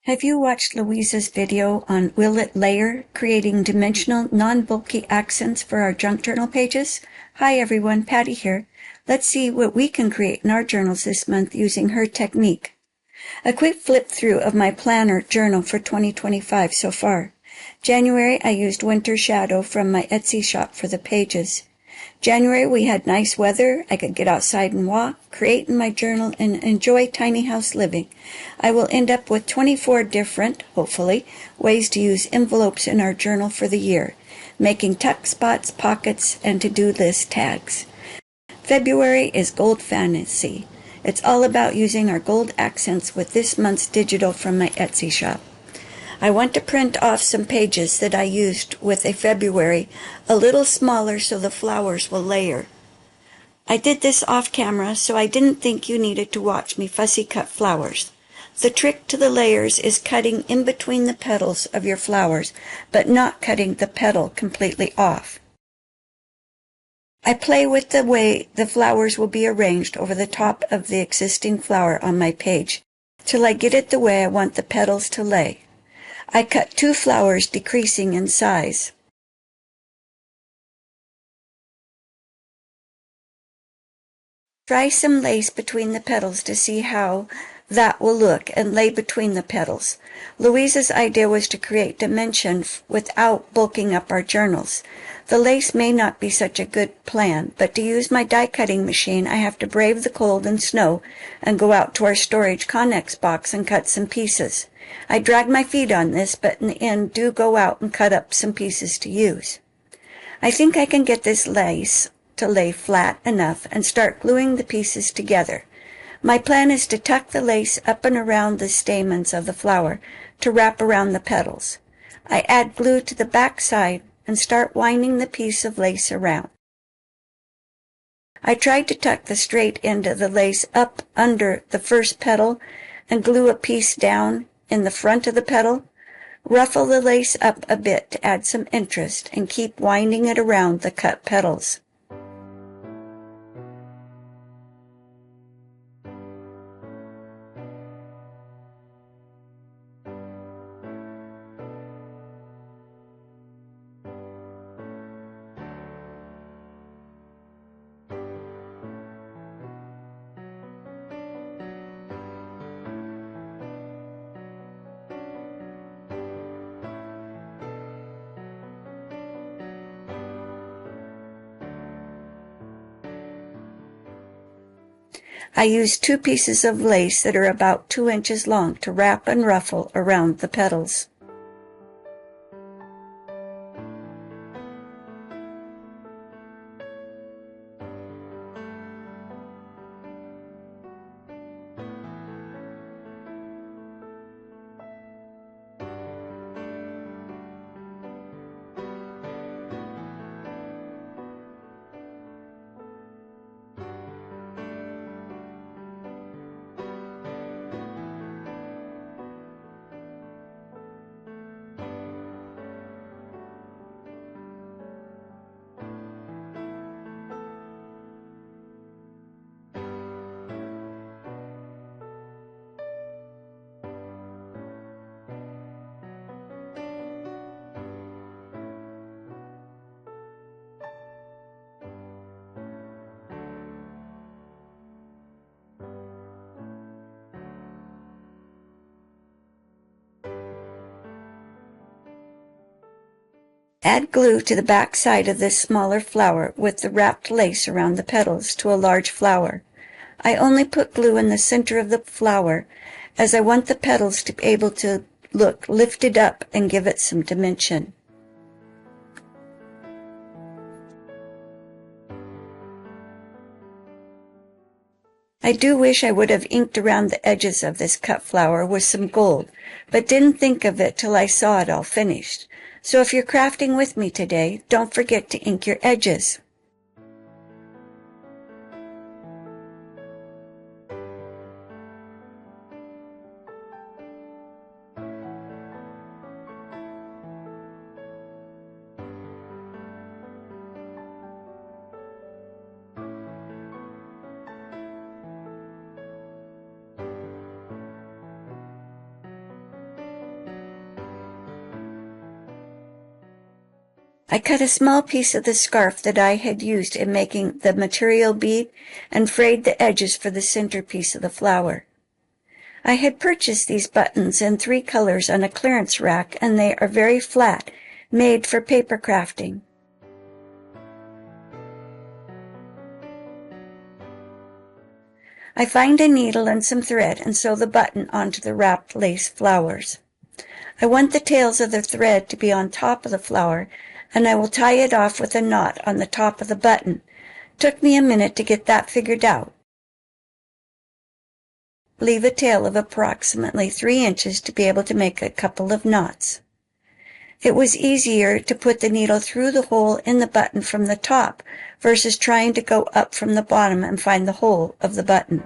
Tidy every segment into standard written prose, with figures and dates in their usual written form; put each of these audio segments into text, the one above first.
Have you watched Louise's video on Will It Layer, creating dimensional, non-bulky accents for our junk journal pages? Hi everyone, Patty here. Let's see what we can create in our journals this month using her technique. A quick flip through of my planner journal for 2025 so far. January, I used Winter Shadow from my Etsy shop for the pages. January, we had nice weather. I could get outside and walk, create in my journal, and enjoy tiny house living. I will end up with 24 different, hopefully, ways to use envelopes in our journal for the year, making tuck spots, pockets, and to-do list tags. February is Gold Fantasy. It's all about using our gold accents with this month's digital from my Etsy shop. I want to print off some pages that I used with a February a little smaller so the flowers will layer. I did this off camera, so I didn't think you needed to watch me fussy cut flowers. The trick to the layers is cutting in between the petals of your flowers, but not cutting the petal completely off. I play with the way the flowers will be arranged over the top of the existing flower on my page, till I get it the way I want the petals to lay. I cut 2 flowers decreasing in size. Try some lace between the petals to see how that will look and lay between the petals. Louise's idea was to create dimension without bulking up our journals. The lace may not be such a good plan, but to use my die cutting machine I have to brave the cold and snow and go out to our storage Connex box and cut some pieces. I drag my feet on this, but in the end do go out and cut up some pieces to use. I think I can get this lace to lay flat enough and start gluing the pieces together. My plan is to tuck the lace up and around the stamens of the flower to wrap around the petals. I add glue to the back side and start winding the piece of lace around. I tried to tuck the straight end of the lace up under the first petal and glue a piece down in the front of the petal. Ruffle the lace up a bit to add some interest and keep winding it around the cut petals. I used 2 pieces of lace that are about 2 inches long to wrap and ruffle around the petals. Add glue to the back side of this smaller flower with the wrapped lace around the petals to a large flower. I only put glue in the center of the flower as I want the petals to be able to look lifted up and give it some dimension. I do wish I would have inked around the edges of this cut flower with some gold, but didn't think of it till I saw it all finished. So if you're crafting with me today, don't forget to ink your edges. I cut a small piece of the scarf that I had used in making the material bead and frayed the edges for the centerpiece of the flower. I had purchased these buttons in 3 colors on a clearance rack, and they are very flat, made for paper crafting. I find a needle and some thread and sew the button onto the wrapped lace flowers. I want the tails of the thread to be on top of the flower, and I will tie it off with a knot on the top of the button. Took me a minute to get that figured out. Leave a tail of approximately 3 inches to be able to make a couple of knots. It was easier to put the needle through the hole in the button from the top versus trying to go up from the bottom and find the hole of the button.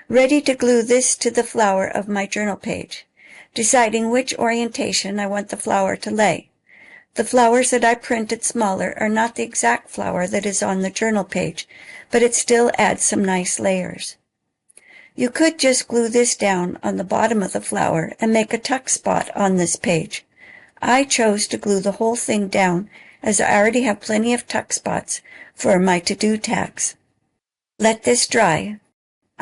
Ready to glue this to the flower of my journal page, deciding which orientation I want the flower to lay. The flowers that I printed smaller are not the exact flower that is on the journal page, but it still adds some nice layers. You could just glue this down on the bottom of the flower and make a tuck spot on this page. I chose to glue the whole thing down as I already have plenty of tuck spots for my to-do tags. Let this dry.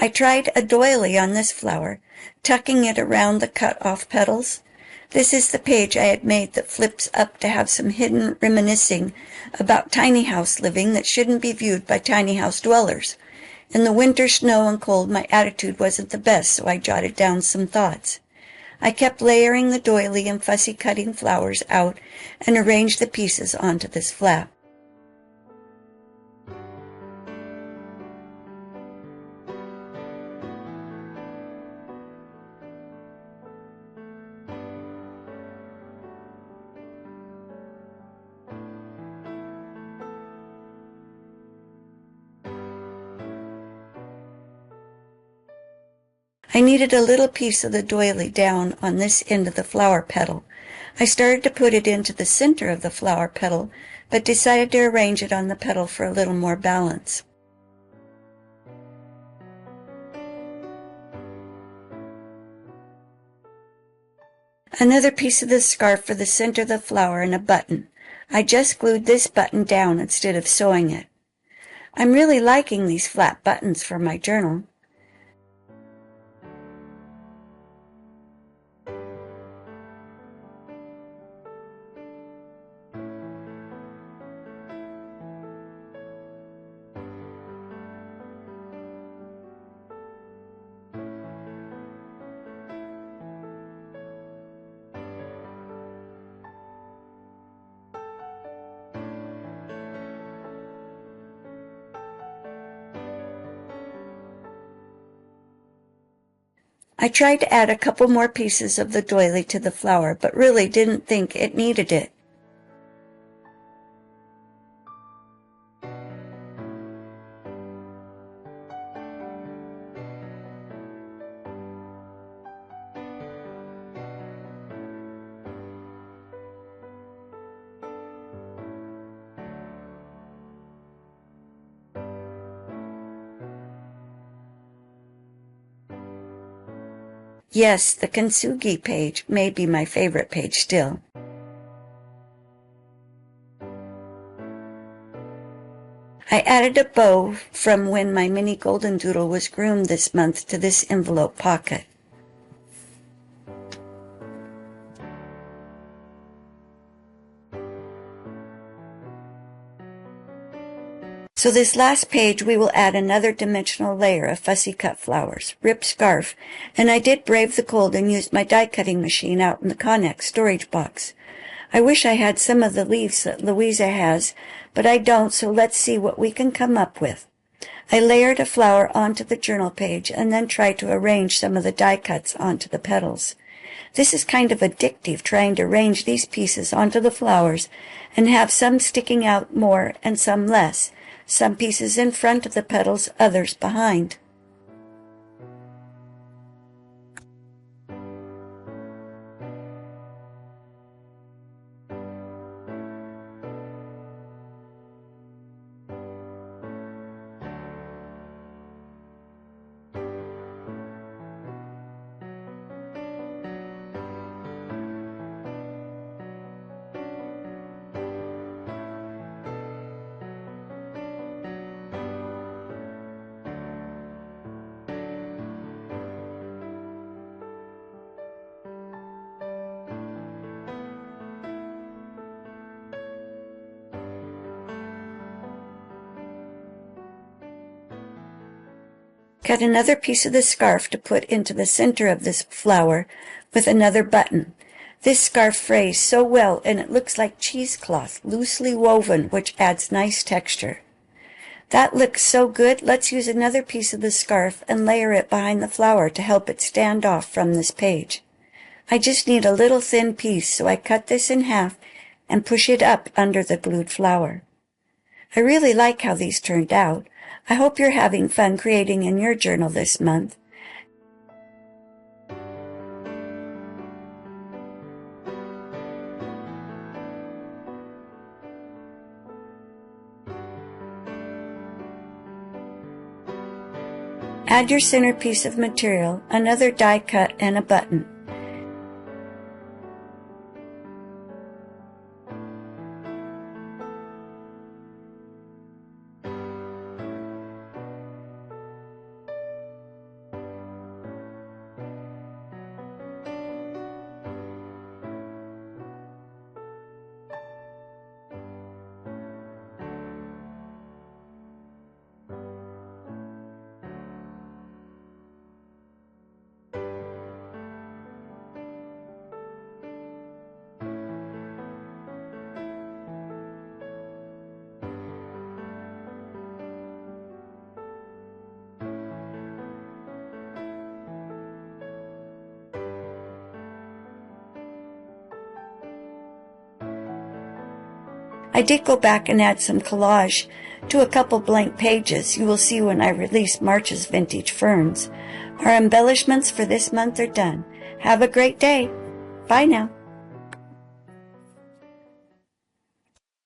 I tried a doily on this flower, tucking it around the cut-off petals. This is the page I had made that flips up to have some hidden reminiscing about tiny house living that shouldn't be viewed by tiny house dwellers. In the winter snow and cold, my attitude wasn't the best, so I jotted down some thoughts. I kept layering the doily and fussy cutting flowers out and arranged the pieces onto this flap. I needed a little piece of the doily down on this end of the flower petal. I started to put it into the center of the flower petal, but decided to arrange it on the petal for a little more balance. Another piece of the scarf for the center of the flower and a button. I just glued this button down instead of sewing it. I'm really liking these flat buttons for my journal. I tried to add a couple more pieces of the doily to the flower, but really didn't think it needed it. Yes, the Kintsugi page may be my favorite page still. I added a bow from when my mini golden doodle was groomed this month to this envelope pocket. So this last page we will add another dimensional layer of fussy cut flowers, ribbed scarf, and I did brave the cold and used my die cutting machine out in the Connex storage box. I wish I had some of the leaves that Louisa has, but I don't, so let's see what we can come up with. I layered a flower onto the journal page and then tried to arrange some of the die cuts onto the petals. This is kind of addictive, trying to arrange these pieces onto the flowers and have some sticking out more and some less, some pieces in front of the petals, others behind. Cut another piece of the scarf to put into the center of this flower with another button. This scarf frays so well and it looks like cheesecloth, loosely woven, which adds nice texture. That looks so good, let's use another piece of the scarf and layer it behind the flower to help it stand off from this page. I just need a little thin piece, so I cut this in half and push it up under the glued flower. I really like how these turned out. I hope you're having fun creating in your journal this month. Add your centerpiece of material, another die cut, and a button. I did go back and add some collage to a couple blank pages you will see when I release March's vintage ferns. Our embellishments for this month are done. Have a great day. Bye now.